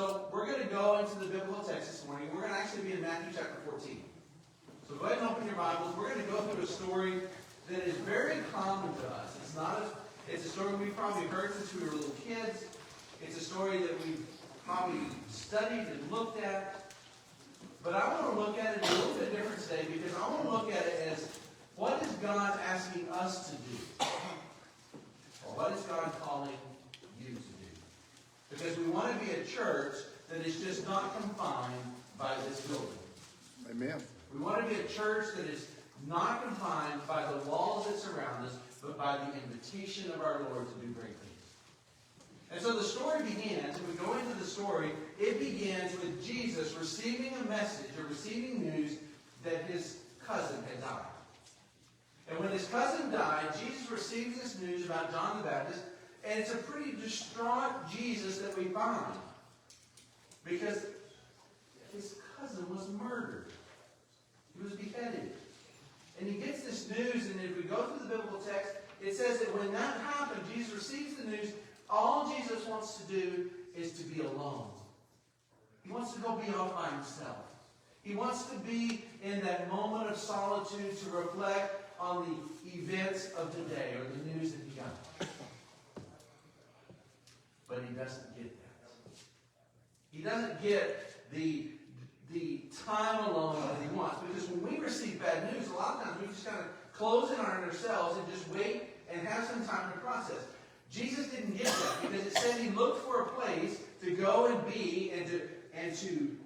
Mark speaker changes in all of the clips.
Speaker 1: So we're going to go into the biblical text this morning. We're going to actually be in Matthew chapter 14. So go ahead and open your Bibles. We're going to go through a story that is very common to us. It's a story we've probably heard since we were little kids. It's a story that we've probably studied and looked at. But I want to look at it a little bit different today, because I want to look at it as, what is God asking us to do? Or what is God calling you to do? Because we want to be a church that is just not confined by this building.
Speaker 2: Amen.
Speaker 1: We want to be a church that is not confined by the walls that surround us, but by the invitation of our Lord to do great things. And so the story begins, and we go into the story, it begins with Jesus receiving a message, or receiving news, that his cousin had died. And when his cousin died, Jesus receives this news about John the Baptist, and it's a pretty distraught Jesus that we find. Because his cousin was murdered. He was beheaded. And he gets this news, and if we go through the biblical text, it says that when that happened, Jesus receives the news. All Jesus wants to do is to be alone. He wants to go be off by himself. He wants to be in that moment of solitude to reflect on the events of the day, or the news that he got. But he doesn't get that. He doesn't get the time alone that he wants. Because when we receive bad news, a lot of times we just kind of close in on ourselves and just wait and have some time to process. Jesus didn't get that, because it said he looked for a place to go and be and to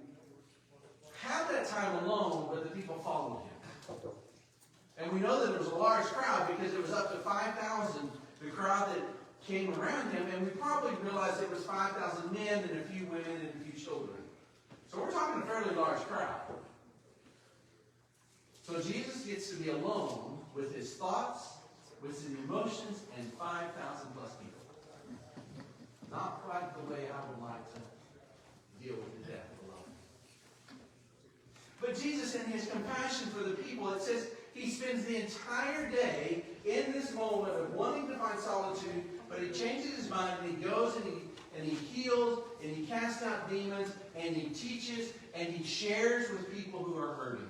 Speaker 1: have that time alone, but the people followed him. And we know that there was a large crowd, because it was up to 5,000, the crowd that came around him, and we probably realized it was 5,000 men and a few women and a few children. So we're talking a fairly large crowd. So Jesus gets to be alone with his thoughts, with his emotions, and 5,000 plus people. Not quite the way I would like to deal with the death of a loved one. But Jesus, in his compassion for the people, it says he spends the entire day in this moment of wanting to find solitude, but he changes his mind, and he goes and he heals, and he casts out demons, and he teaches, and he shares with people who are hurting.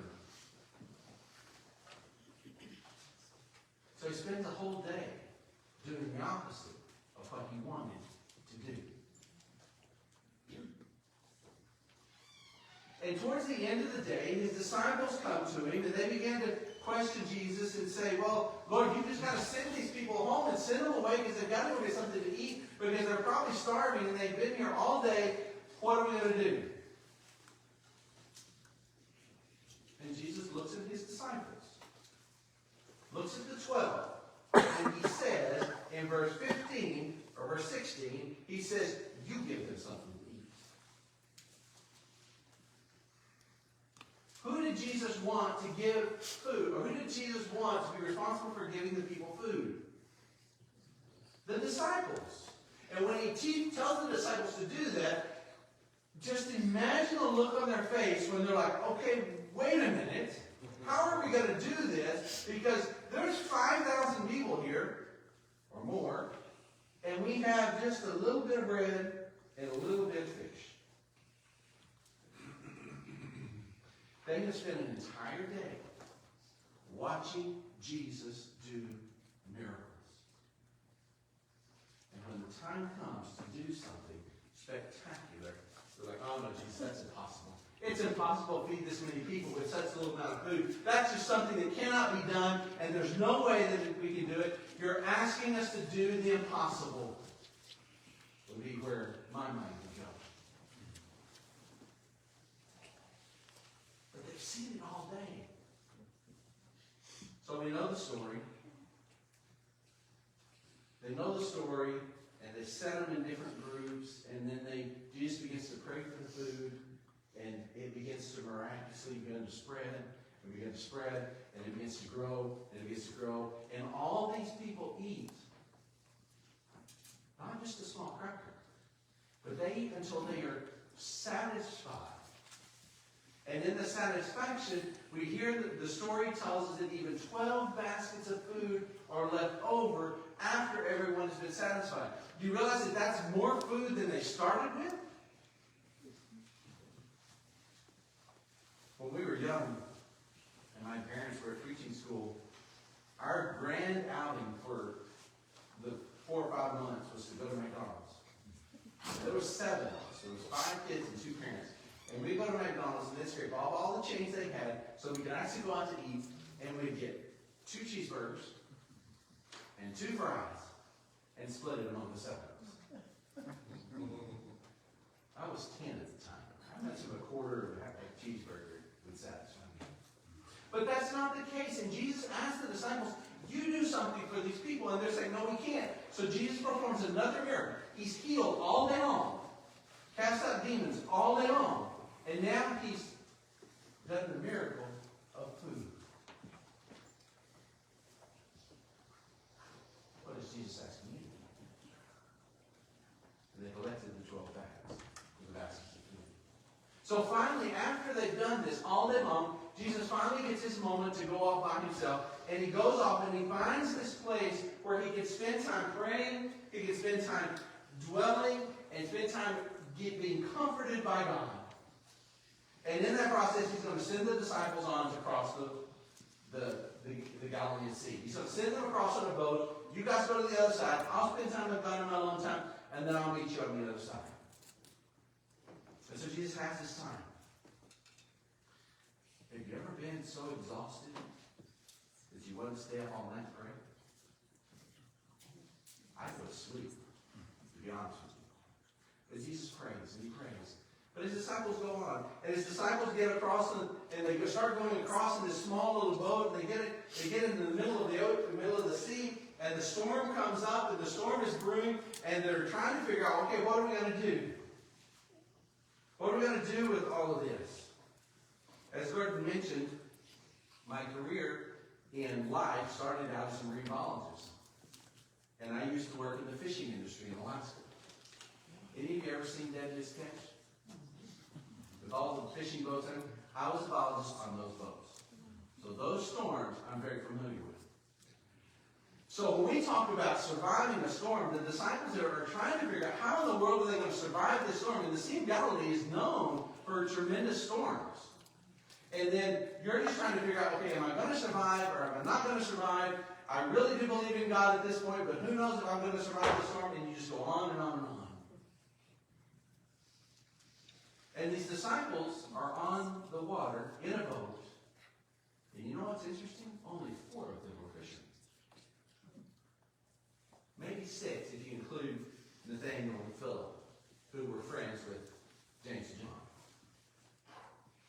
Speaker 1: So he spends the whole day doing the opposite of what he wanted to do. And towards the end of the day, his disciples come to him, and they begin to question Jesus and say, well, Lord, you just got to send these people home and send them away, because they've got to go get something to eat, because they're probably starving and they've been here all day. What are we going to do? And Jesus looks at his disciples, looks at the 12, and he says in verse 15 or verse 16, he says, you give them something to eat. Who did Jesus want to give food? Or who did Jesus want to be responsible for giving the people food? The disciples. And when he tells the disciples to do that, just imagine the look on their face when they're like, okay, wait a minute. How are we going to do this? Because there's 5,000 people here, or more, and we have just a little bit of bread and a little bit of fish. They have spent an entire day watching Jesus do miracles. And when the time comes to do something spectacular, they're like, oh no, Jesus, that's impossible. It's impossible to feed this many people with such a little amount of food. That's just something that cannot be done, and there's no way that we can do it. You're asking us to do the impossible. Would be where my mind would go. But they've seen it all day. So we know the story. They know the story, and they set them in different groups, and then Jesus begins to pray for the food, and it begins to miraculously begin to spread, and begin to spread, and it begins to grow, and it begins to grow, and all these people eat. Not just a small cracker, but they eat until they are satisfied. And in the satisfaction, we hear that the story tells us that even 12 baskets of food are left over after everyone has been satisfied. Do you realize that that's more food than they started with? When we were young, and my parents were at preaching school, our grand outing for the 4 or 5 months was to go to McDonald's. There was 7 of us. There was 5 kids and 2 parents. And we'd go to McDonald's and they'd scrape off all the chains they had so we could actually go out to eat, and we'd get 2 cheeseburgers and 2 fries and split it among the 7 of us. I was 10 at the time. How much of a quarter of a cheeseburger would satisfy me? But that's not the case. And Jesus asked the disciples, you do something for these people. And they're saying, no, we can't. So Jesus performs another miracle. He's healed all day long. Cast out demons all day long. And now he's done the miracle of food. What is Jesus asking you to do? And they collected the 12 bags of baskets of food. So finally, after they've done this all day long, Jesus finally gets his moment to go off by himself. And he goes off and he finds this place where he can spend time praying, he can spend time dwelling, and spend time being comforted by God. And in that process, he's going to send the disciples on to cross the Galilean Sea. He's going to send them across on a boat. You guys go to the other side. I'll spend time with God in my own time, and then I'll meet you on the other side. And so Jesus has this time. Have you ever been so exhausted that you want to stay up all night and pray? I go to sleep, to be honest with you. But Jesus prays, and he prays. But his disciples go on. And his disciples get across, and they start going across in this small little boat, and they get in the middle of the sea, and the storm comes up, and the storm is brewing, and they're trying to figure out, okay, what are we going to do? What are we going to do with all of this? As Gordon mentioned, my career in life started out as a marine biologist. And I used to work in the fishing industry in Alaska. Any of you ever seen Deadliest Catch? With all the fishing boats, I was a biologist on those boats. So those storms, I'm very familiar with. So when we talk about surviving a storm, the disciples are trying to figure out how in the world are they going to survive this storm. And the Sea of Galilee is known for tremendous storms. And then you're just trying to figure out, okay, am I going to survive or am I not going to survive? I really do believe in God at this point, but who knows if I'm going to survive the storm? And you just go on and on and on. And these disciples are on the water in a boat. And you know what's interesting? Only 4 of them were fishing. Maybe 6 if you include Nathaniel and Philip, who were friends with James and John.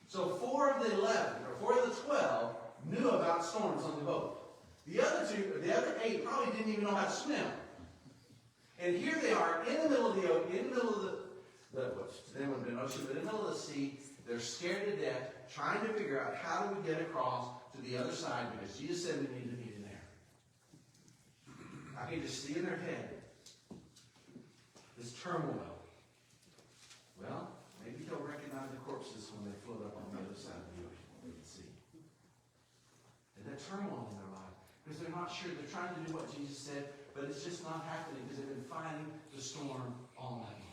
Speaker 1: So 4 of the 11, or 4 of the 12, knew about storms on the boat. The other 8 probably didn't even know how to swim. And here they are in the middle of the ocean, in the middle of which then would have been ocean, but in the middle of the sea. They're scared to death, trying to figure out how do we get across to the other side because Jesus said we need to meet in there. I can just see in their head this turmoil. Well, maybe they'll recognize the corpses when they float up on the other side of the ocean, or the sea. And that turmoil in their life, because they're not sure. They're trying to do what Jesus said, but it's just not happening because they've been fighting the storm all night long.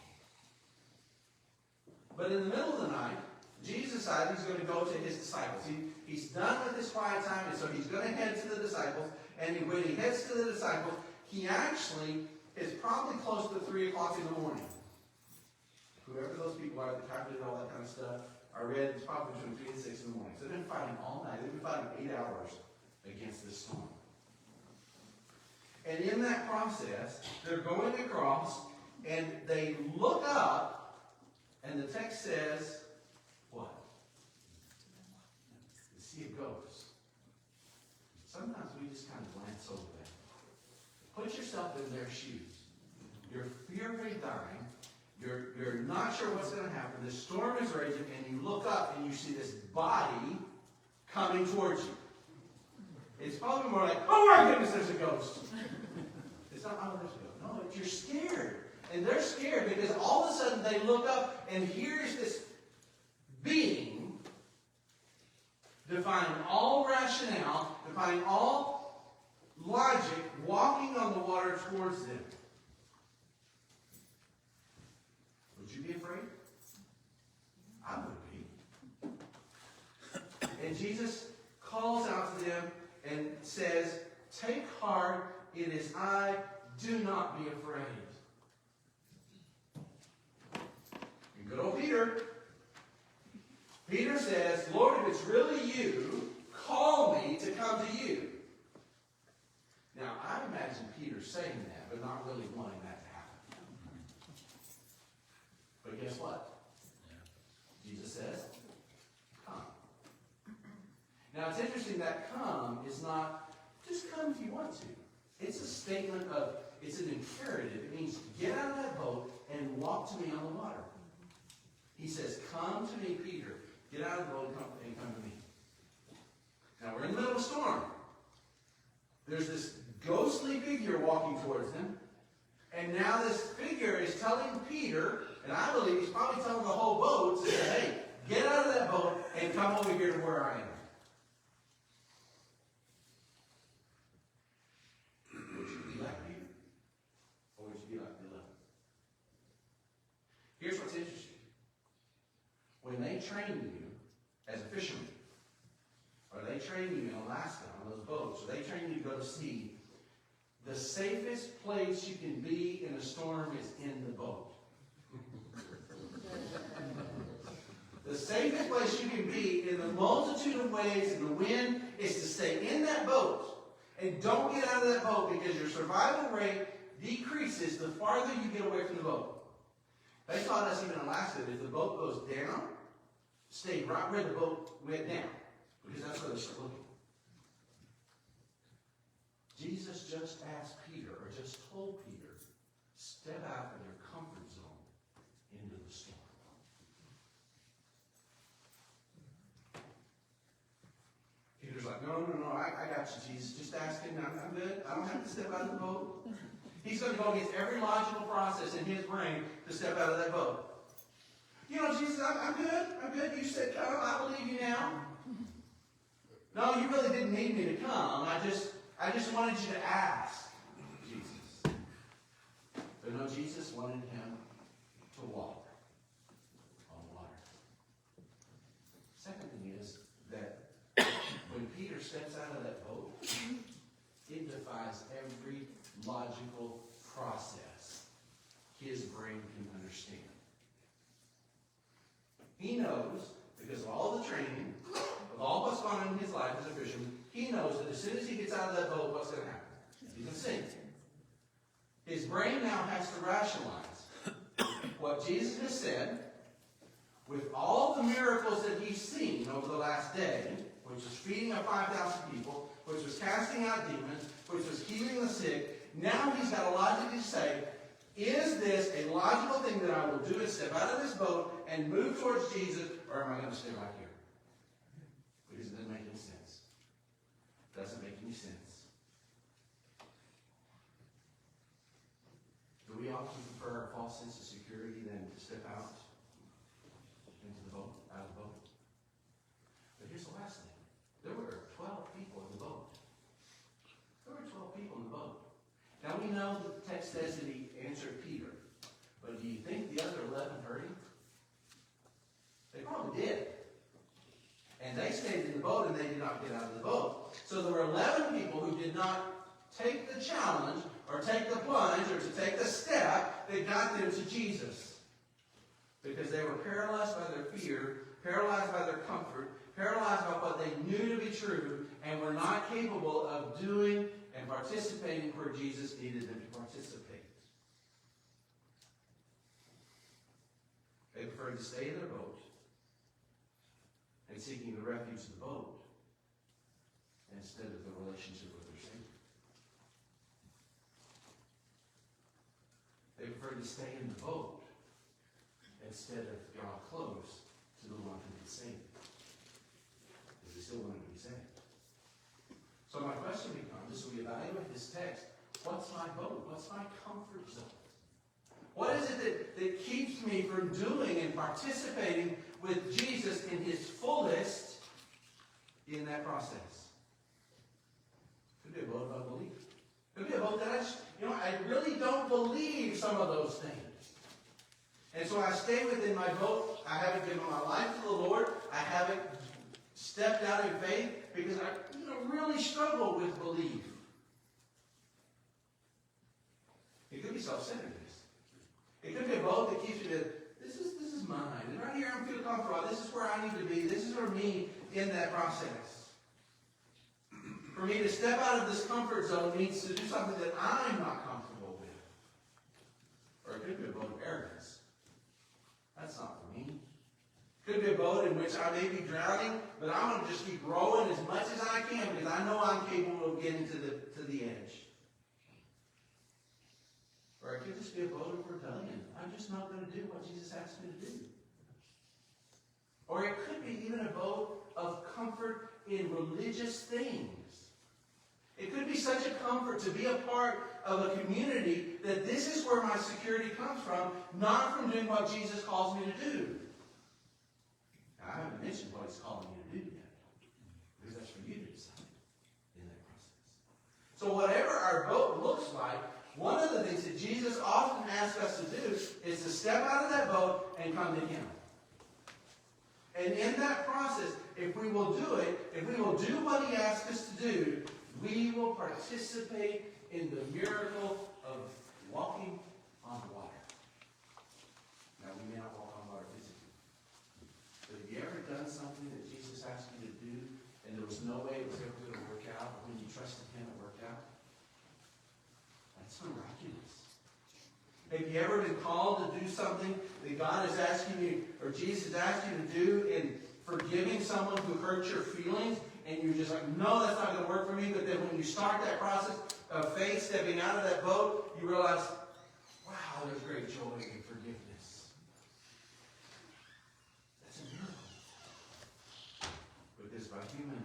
Speaker 1: But in the middle of the night, Jesus decided he's going to go to his disciples. He's done with his quiet time, and so he's going to head to the disciples. And when he heads to the disciples, he actually is probably close to 3 o'clock in the morning. Whoever those people are that calculate all that kind of stuff, I read it's probably between 3 and 6 in the morning. So they've been fighting all night. They've been fighting 8 hours against this storm. And in that process, they're going across, and they look up, and the text says, what? The Sea of Ghosts. Sometimes we just kind of glance over that. Put yourself in their shoes. You're fearfully dying. You're not sure what's going to happen. The storm is raging, and you look up, and you see this body coming towards you. It's probably more like, oh my goodness, there's a ghost. It's not, oh, there's a ghost. No, you're scared. And they're scared because all of a sudden they look up and here's this being defying all rationale, defying all logic, walking on the water towards them. Would you be afraid? I would be. Jesus calls out to them and says, take heart, it is I, do not be afraid. And good old Peter. Peter says, Lord, if it's really you, call me to come to you. Now, I imagine Peter saying that, but not really wanting that to happen. But guess what? Jesus says, come. Now, it's interesting that come is not just come if you want to. It's a statement of, it's an imperative. It means get out of that boat and walk to me on the water. He says, come to me, Peter. Get out of the boat and come to me. Now, we're in the middle of a storm. There's this ghostly figure walking towards them. And now this figure is telling Peter, and I believe he's probably telling the whole boat, to say, hey, get out of that boat and come over here to where I am. Would you be like Peter? Or would you be like the 11? Here's what's interesting. When they train you as a fisherman, or they train you in Alaska on those boats, or they train you to go to sea, the safest place you can be in a storm is in the boat. The safest place you can be in the multitude of ways in the wind is to stay in that boat and don't get out of that boat, because your survival rate decreases the farther you get away from the boat. They taught us even in Alaska that if the boat goes down, stay right where the boat went down, because that's where they start looking. Jesus just asked Peter, or just told Peter, step out of their comfort zone into the storm. Peter's like, no, I got you, Jesus. Just ask him. I'm good. I don't have to step out of the boat. He's going to go against every logical process in his brain to step out of that boat. You know, Jesus, I'm good. I'm good. You said come. I believe you now. No, you really didn't need me to come. I just wanted you to ask, Jesus. But no, Jesus wanted him to walk on water. Second thing is that when Peter steps out of that boat, it defies every logical process his brain can understand. He knows, because of all the training, of all what's gone on in his life as a fisherman, he knows that as soon as he gets out of that boat, what's going to happen? He's going to sink. His brain now has to rationalize what Jesus has said, with all the miracles that he's seen over the last day, which was feeding of 5,000 people, which was casting out demons, which was healing the sick. Now he's got a logic to say, is this a logical thing that I will do and step out of this boat and move towards Jesus, or am I going to stay right here? Because it doesn't make any sense. Doesn't make any sense. Do we often prefer a false sense of security than to step out into the boat, out of the boat? But here's the last thing. There were 12 people in the boat. There were 12 people in the boat. Now we know that the text says that he answered Peter. But do you think the other 11 heard him? They probably did. And they stayed in the boat and they did not get out of the boat. So there were 11 people who did not take the challenge or take the plunge or to take the step that got them to Jesus. Because they were paralyzed by their fear, paralyzed by their comfort, paralyzed by what they knew to be true, and were not capable of doing and participating where Jesus needed them to participate. They preferred to stay in their boat and seeking the refuge of the boat instead of the relationship with their Savior. They preferred to stay in the boat instead of draw close to the one who could save them, because they still wanted to be saved. So my question becomes, as we evaluate this text, what's my boat? What's my comfort zone? What is it that keeps me from doing and participating with Jesus in his fullest in that process? Could be a boat of unbelief. Could be a boat that I really don't believe some of those things. And so I stay within my boat. I haven't given my life to the Lord. I haven't stepped out in faith because I really struggle with belief. It could be self-centeredness. It could be a boat that keeps you to, this is mine. And right here I'm feeling comfortable. This is where I need to be. This is for me in that process. For me to step out of this comfort zone means to do something that I'm not comfortable with. Or it could be a boat of arrogance. That's not for me. It could be a boat in which I may be drowning, but I'm going to just keep rowing as much as I can because I know I'm capable of getting to the edge. Or it could just be a boat of rebellion. I'm just not going to do what Jesus asked me to do. Or it could be even a boat of comfort in religious things. It could be such a comfort to be a part of a community that this is where my security comes from, not from doing what Jesus calls me to do. Now, I haven't mentioned what he's calling me to do yet, because that's for you to decide in that process. So whatever our boat looks like, one of the things that Jesus often asks us to do is to step out of that boat and come to him. And in that process, if we will do it, if we will do what he asks us to do, we will participate in the miracle of walking on water. Now, we may not walk on water physically, but have you ever done something that Jesus asked you to do, and there was no way it was ever going to work out, but when you trusted him, it worked out? That's miraculous. Have you ever been called to do something that God is asking you, or Jesus asked you to do in forgiving someone who hurt your feelings, and you're just like, no, that's not going to work for me, but then when you start that process of faith, stepping out of that boat, you realize, wow, there's great joy in forgiveness. That's a miracle. Because by human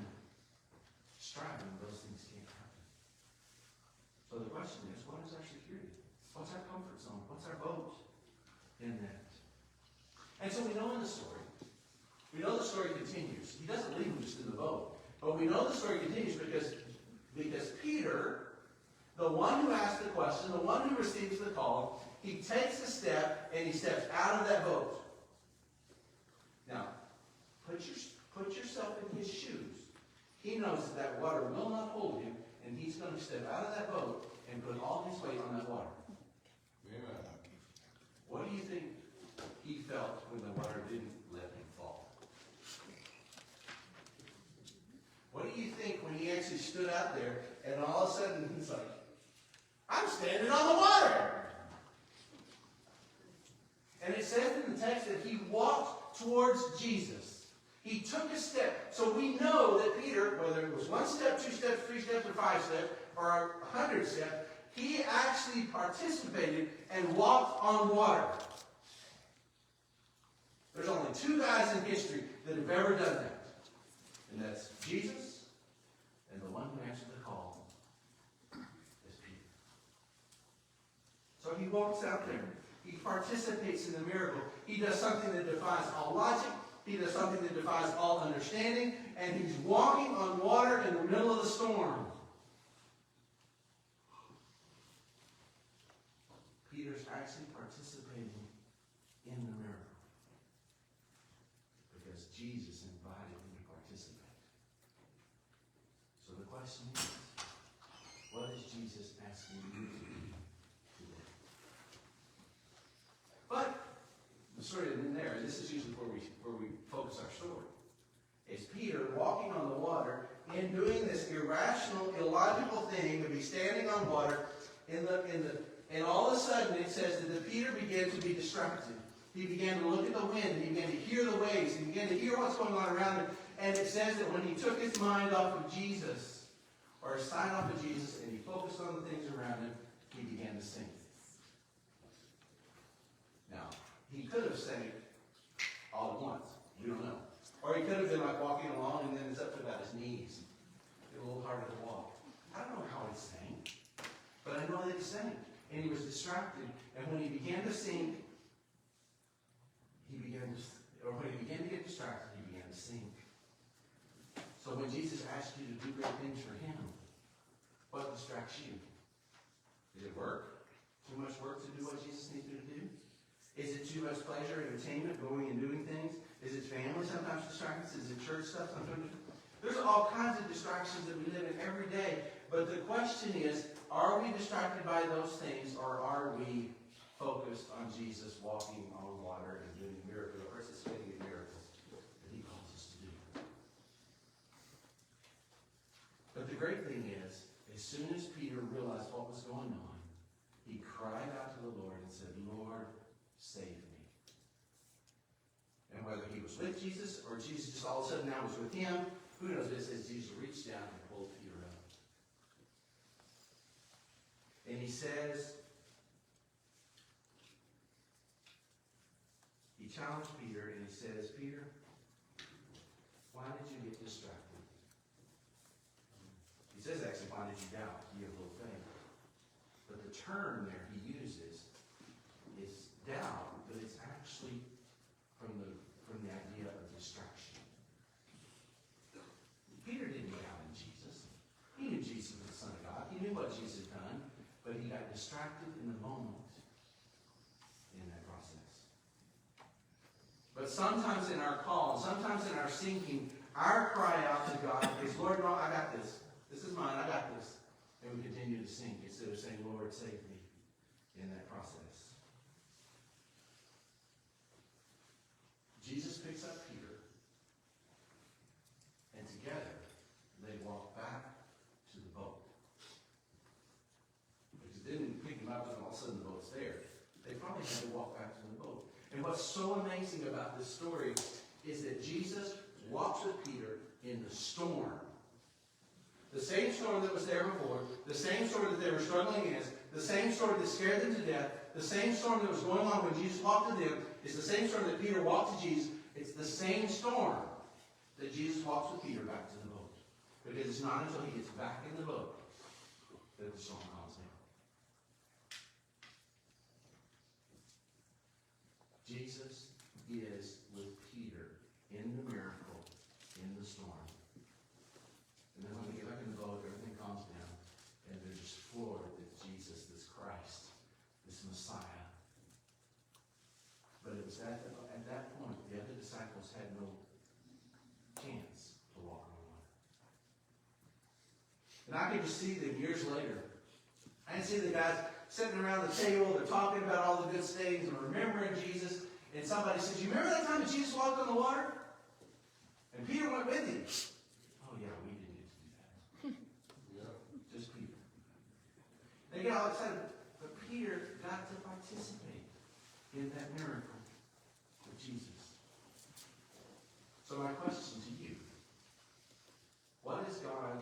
Speaker 1: striving, those things can't happen. So the question is, what is our security? What's our comfort zone? What's our boat in that? And so we know in the story, continues. He doesn't leave him just in the boat. But we know the story continues because Peter, the one who asked the question, the one who receives the call, he takes a step and he steps out of that boat. Now, put yourself in his shoes. He knows that water will not hold him, and he's going to step out of that boat and put all his weight on that water. What do you think he felt when the water didn't let him fall? What do you think when he actually stood out there and all of a sudden he's like, I'm standing on the water? And it says in the text that he walked towards Jesus. He took a step. So we know that Peter, whether it was 1 step, 2 steps, 3 steps, or 5 steps, or 100 steps, he actually participated and walked on water. There's only 2 guys in history that have ever done that. And that's Jesus and the one who answered the call is Peter. So he walks out there. He participates in the miracle. He does something that defies all logic. He does something that defies all understanding. And he's walking on water in the middle of the storm. Peter's actually participating in the miracle because Jesus invited him to participate. So the question is, what is Jesus asking you to do today? But the story isn't there, and this is usually where we focus our story. Is Peter walking on the water and doing this irrational, illogical thing to be standing on water and all of a sudden it says that Peter began to be distracted. He began to look at the wind. He began to hear the waves. He began to hear what's going on around him. And it says that when he took his mind off of Jesus, or his sight off of Jesus, and he focused on the things around him, he began to sink. Now, he could have sank all at once. We don't know. Or he could have been like walking along and then it's up to about his knees. It's a little harder to walk. I don't know how he sank, but I know that he sank. And he was distracted. And when he began to sink, when he began to get distracted, he began to sink. So when Jesus asked you to do great things for him, what distracts you? Did it work? Too much work to do what Jesus needs you to do? Is it too too much pleasure, entertainment, going and doing things? Is it family sometimes distracts us? Is it church stuff sometimes? There's all kinds of distractions that we live in every day. But the question is, are we distracted by those things, or are we focused on Jesus walking on water and doing miracles, or participating in miracles that he calls us to do? But the great thing is, as soon as Peter realized what was going on, he cried out to the Lord and said, Lord, save me. And whether he was with Jesus or Jesus just all of a sudden now was with him, who knows? It says Jesus reached down and pulled Peter up. And he says, he challenged Peter and he says, Peter, why did you get distracted? He says actually, why did you doubt? You have little faith. But the term there he uses is doubt, but it's actually from the idea of distraction. Peter didn't doubt in Jesus. He knew Jesus was the Son of God. He knew what Jesus had done, but he got distracted in the moment in that process. But sometimes in our call, sometimes in our sinking, our cry out to God is, Lord, no, I got this. This is mine. I got this. And we continue to sink instead of saying, Lord, save me in that process. Jesus picks up Peter, and together they walk back to the boat. Because they didn't pick him up and all of a sudden the boat's there. They probably had to walk back to the boat. And what's so amazing about this story is that Jesus walks with Peter in the storm. The same storm that was there before, the same storm that they were struggling against, the same storm that scared them to death, the same storm that was going on when Jesus walked to them, is the same storm that Peter walked to Jesus. It's the same storm that Jesus walks with Peter back to the boat. Because it's not until he gets back in the boat that the storm calms down. Jesus is with Peter in the miracle, in the storm. And then when we get back in the boat, everything calms down, and they're just floored that Jesus, this Christ, this Messiah. But it was at that point, the other disciples had no chance to walk on water. And I could just see them years later. I can see the guys sitting around the table, they're talking about all the good things and remembering Jesus. And somebody says, you remember that time that Jesus walked on the water? And Peter went with him. Oh yeah, we didn't get to do that. Yeah. Just Peter. They get all excited. But Peter got to participate in that miracle with Jesus. So my question to you, what is God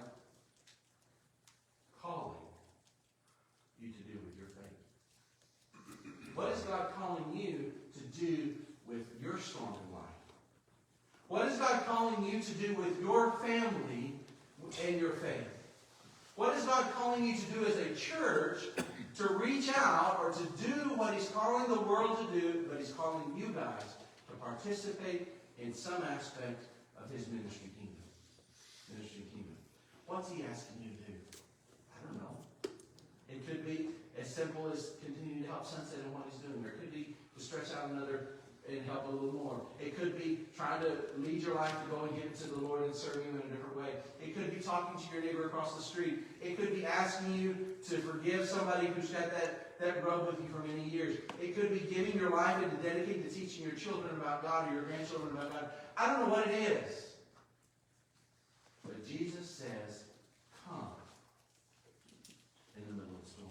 Speaker 1: calling you to do with your faith? What is God calling you to do with your storm in life? What is God calling you to do with your family and your faith? What is God calling you to do as a church to reach out or to do what he's calling the world to do, but he's calling you guys to participate in some aspect of his ministry kingdom? What's he asking you to do? I don't know. It could be as simple as continuing to help Sunset in what he's doing. Or it could be to stretch out another and help a little more. It could be trying to lead your life to go and give it to the Lord and serve him in a different way. It could be talking to your neighbor across the street. It could be asking you to forgive somebody who's got that rub with you for many years. It could be giving your life and dedicating to teaching your children about God or your grandchildren about God. I don't know what it is. But Jesus says, come in the middle of the storm.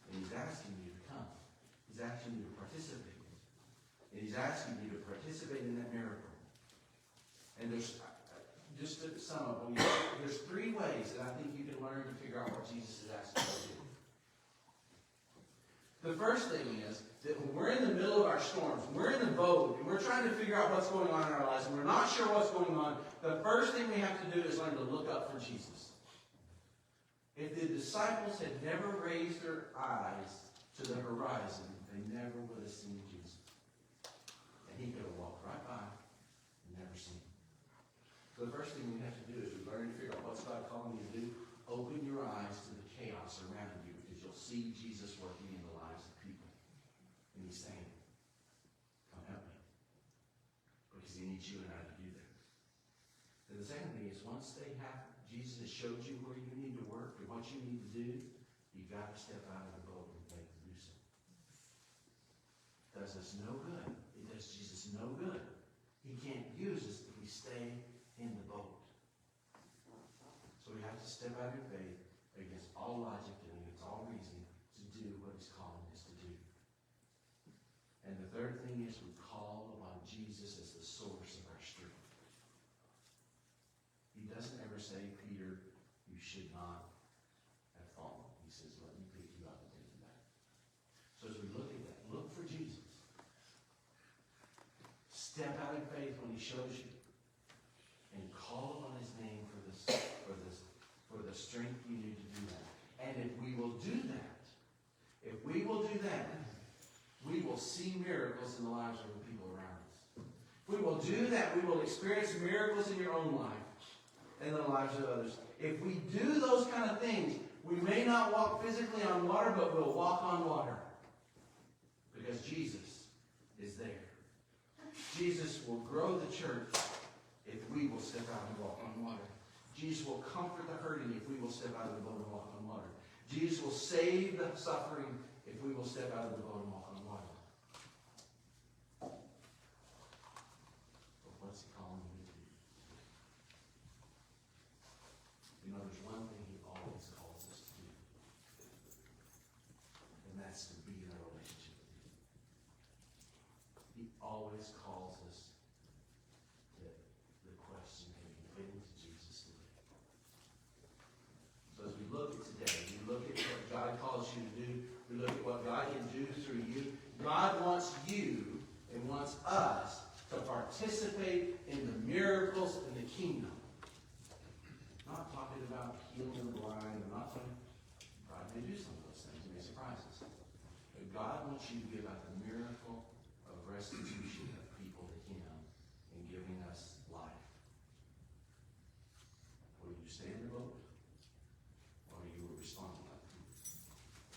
Speaker 1: And he's asking you to come. He's asking you to participate. And he's asking you to participate in that miracle. And there's, just to sum up, there's three ways that I think you can learn to figure out what Jesus is asking you to do. The first thing is that when we're in the middle of our storms, when we're in the boat, and we're trying to figure out what's going on in our lives, and we're not sure what's going on, the first thing we have to do is learn to look up for Jesus. If the disciples had never raised their eyes to the horizon, they never would have seen Jesus. And he could have walked right by and never seen him. So the first thing we have to do is we learn to figure out what's God calling you to do. Open your eyes to the chaos around you, because you'll see Jesus working in the lives of people. And he's saying, needs you and I to do that. And the second thing is, once Jesus has showed you where you need to work and what you need to do, you've got to step out of the boat and faith to do so. It does us no good. It does Jesus no good. He can't use us if we stay in the boat. So we have to step out in faith against all logic and against all reason to do what he's calling us to do. And the third thing is we call upon Jesus as the source of our strength. He doesn't ever say, Peter, you should not have fallen. He says, let me pick you up and take you back. So as we look at that, look for Jesus. Step out in faith when he shows you. And call upon his name for the strength you need to do that. And if we will do that, we will see miracles in the lives of the people around us. If we will do that, we will experience miracles in your own life and in the lives of others. If we do those kind of things, we may not walk physically on water, but we'll walk on water. Because Jesus is there. Jesus will grow the church if we will step out and walk on water. Jesus will comfort the hurting if we will step out of the boat and walk on water. Jesus will save the suffering if we will step out of the boat and walk on water. But what's he calling you to do? You know, there's one thing he always calls us to do. And that's to be in a relationship with him. He always calls us to the question, have you been to Jesus today? So as we look at today, we look at what God calls you to do, we look at what God can do through you. God wants you and wants us to participate in the miracles in the kingdom. I'm not talking about healing the blind. I'm not talking, God may do some of those things. He may surprise us. But God wants you to be about the miracle of restitution of people to him and giving us life. Will you stay in the boat? Or you will respond like Peter?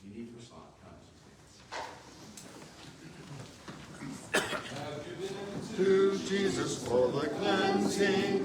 Speaker 1: You need to respond. Come as you stand.
Speaker 2: To Jesus for the cleansing